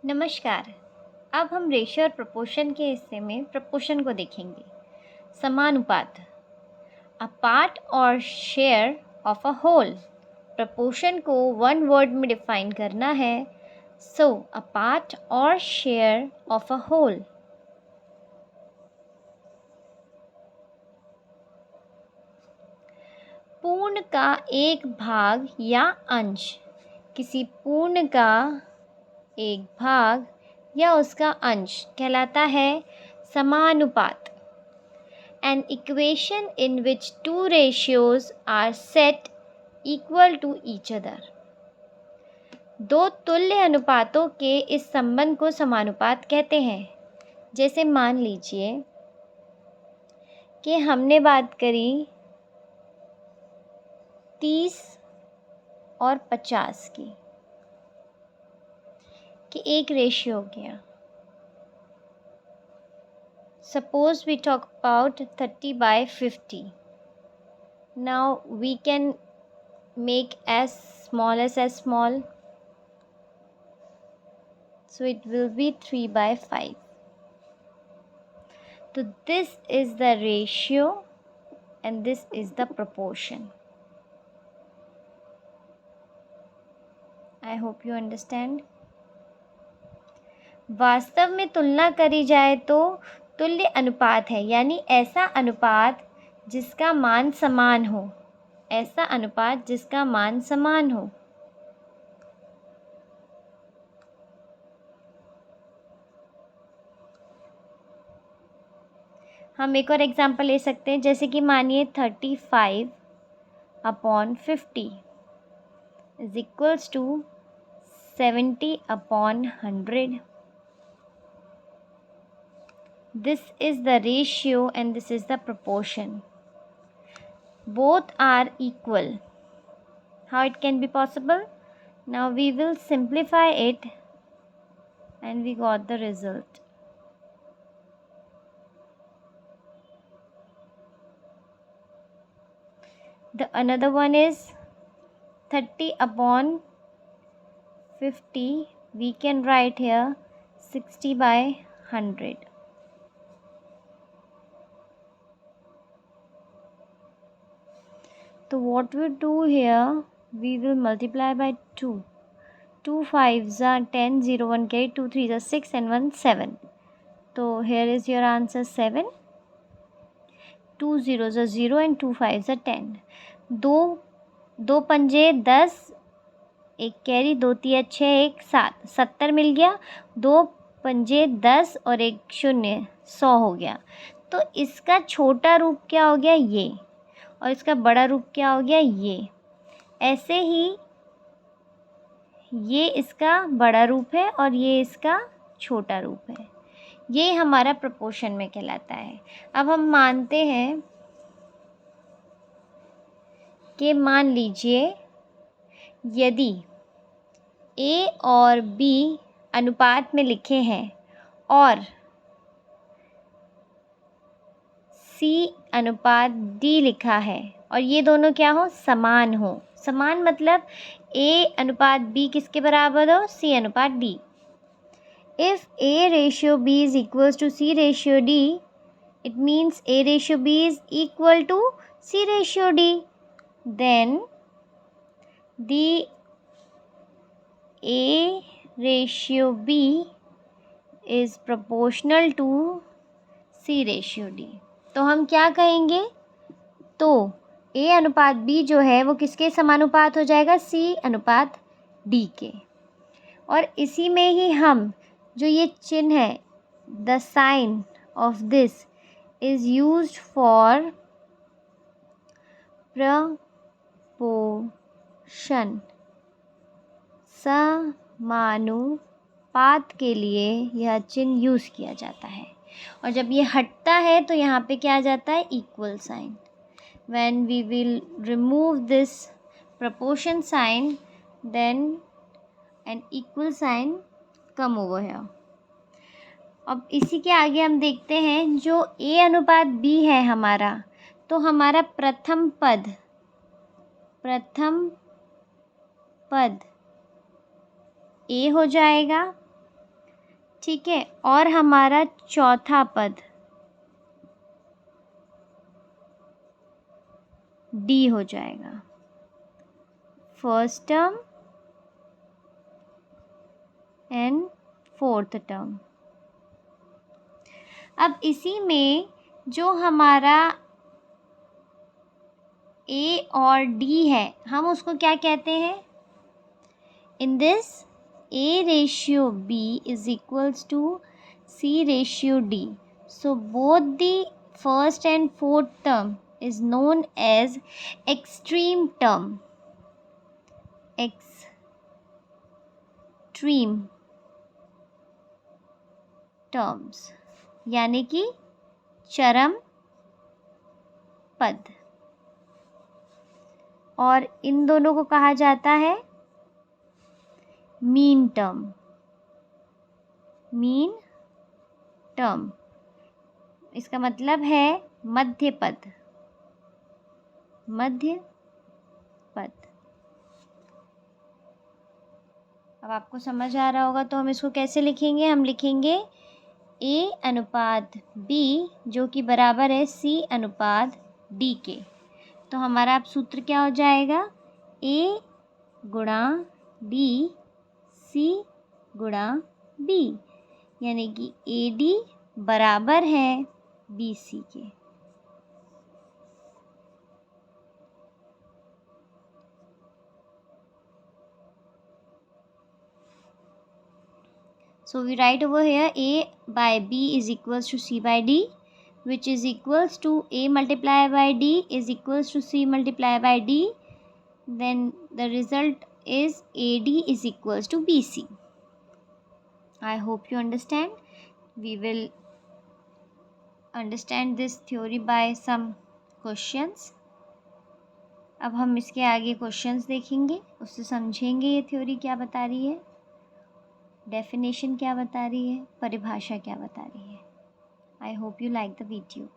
नमस्कार। अब हम रेशियो और प्रपोर्शन के हिस्से में प्रपोर्शन को देखेंगे। समानुपात, अ पार्ट और share of a whole. Proportion को वन वर्ड में डिफाइन करना है, सो अ पार्ट और शेयर ऑफ अ होल। पूर्ण का एक भाग या अंश, किसी पूर्ण का एक भाग या उसका अंश कहलाता है समानुपात। An equation in which two ratios are set equal to each other। दो तुल्य अनुपातों के इस संबंध को समानुपात कहते हैं। जैसे मान लीजिए कि हमने बात करी 30 और 50 की, कि एक रेशियो हो गया। Suppose we talk about 30/50. Now we can make as small, so it will be 3/5. So this is the ratio and this is the proportion. I hope you understand. वास्तव में तुलना करी जाए तो तुल्य अनुपात है, यानी ऐसा अनुपात जिसका मान समान हो, ऐसा अनुपात जिसका मान समान हो। हम एक और एग्जांपल ले सकते हैं, जैसे कि मानिए 35/50 is equals to 70/100। This is the ratio and this is the proportion. Both are equal. How it can be possible? Now we will simplify it and we got the result. The another one is 30/50. We can write here 60/100. So what we do here, we will multiply by 2. 2 5s are 10, 0 1 carry, 2 3s are 6 and 1 7. So here is your answer 7. 2 zeros are 0 and 2 5s are 10. दो पंजे 10, एक carry, 2 3 6 1 7, 70 मिल गया। 2 पंजे 10 और एक शून्य, 100 हो गया। तो इसका छोटा रूप क्या हो गया, ये, और इसका बड़ा रूप क्या हो गया, ये। ऐसे ही ये इसका बड़ा रूप है और ये इसका छोटा रूप है। ये हमारा प्रपोर्शन में कहलाता है। अब हम मानते हैं कि मान लीजिए यदि A और B अनुपात में लिखे हैं और C अनुपात D लिखा है, और ये दोनों क्या हो, समान हो। समान मतलब A अनुपात B किसके बराबर हो, C अनुपात D। If A ratio B is equals to C ratio D, it means A ratio B is equal to C ratio D. Then the A ratio B is proportional to C ratio D. तो हम क्या कहेंगे, तो A अनुपात B जो है वो किसके समानुपात हो जाएगा, C अनुपात D के। और इसी में ही हम जो ये चिन्ह है, the sign of this is used for proportion. समानुपात के लिए यह चिन्ह यूज़ किया जाता है, और जब ये हटता है तो यहाँ पे क्या आ जाता है, equal sign. When we will remove this proportion sign, then an equal sign come over here. अब इसी के आगे हम देखते हैं जो A अनुपात B है हमारा, तो हमारा प्रथम पद A हो जाएगा ठीक है, और हमारा चौथा पद डी हो जाएगा, first term and fourth term. अब इसी में जो हमारा ए और डी है, हम उसको क्या कहते हैं? In this A ratio B is equals to C ratio D. So both the first and fourth term is known as extreme term. Extreme terms यानी कि चरम पद, और इन दोनों को कहा जाता है मीन टर्म। मीन टर्म इसका मतलब है मध्य पद। मध्य पद। अब आपको समझ आ रहा होगा, तो हम इसको कैसे लिखेंगे? हम लिखेंगे A अनुपात B जो कि बराबर है C अनुपात D के। तो हमारा अब सूत्र क्या हो जाएगा? A गुणा D C गुणा B, यानी कि AD बराबर है BC के। So we write over here A by B is equals to C by D, which is equals to A multiplied by D is equals to C multiplied by D. Then the result is AD is equals to BC. I hope you understand. We will understand this theory by some questions. अब हम इसके आगे questions देखेंगे, उससे समझेंगे ये theory क्या बता रही है, डेफिनेशन क्या बता रही है, परिभाषा क्या बता रही है। I hope you like the video.